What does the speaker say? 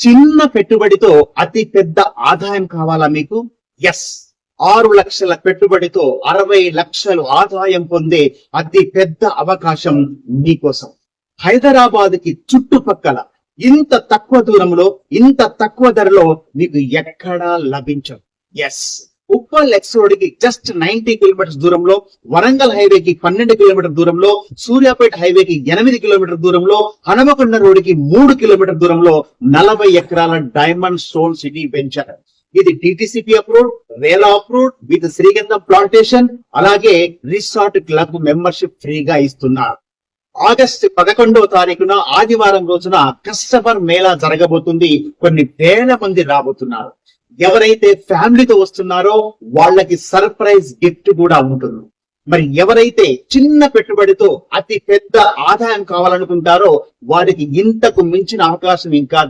చిన్న పెట్టుబడితో అతి పెద్ద ఆదాయం కావాలా మీకు? ఎస్, 6 లక్షల పెట్టుబడితో 60 లక్షలు ఆదాయం పొందే అతి పెద్ద అవకాశం మీకోసం. హైదరాబాద్ కి చుట్టుపక్కల ఇంత తక్కువ దూరంలో, ఇంత తక్కువ ధరలో మీకు ఎక్కడా లభించదు. ఎస్, ఉప్పల్ ఎక్స్ రోడ్ కి జస్ట్ 90 కిలోమీటర్స్ దూరంలో, వరంగల్ హైవేకి 12 కిలోమీటర్ దూరంలో, సూర్యాపేట హైవేకి 8 కిలోమీటర్ దూరంలో, హనుమకొండ రోడ్ కి 3 కిలోమీటర్ దూరంలో 40 ఎకరాల డైమండ్ స్టోన్ సిటీ వెంచర్. ఇది DTCP approved, Rela approved with శ్రీగంధం ప్లాంటేషన్, అలాగే రిసార్ట్ క్లబ్ మెంబర్షిప్ ఫ్రీగా ఇస్తున్నారు. ఆగస్టు 11వ తారీఖున ఆదివారం రోజున కస్టమర్ మేళా జరగబోతుంది. కొన్ని వేల మంది రాబోతున్నారు. ఎవరైతే ఫ్యామిలీతో వస్తున్నారో వాళ్ళకి సర్ప్రైజ్ గిఫ్ట్ కూడా ఉంటుంది. మరి ఎవరైతే చిన్న పెట్టుబడితో అతి పెద్ద ఆదాయం కావాలనుకుంటారో వారికి ఇంతకు మించిన అవకాశం ఇంకా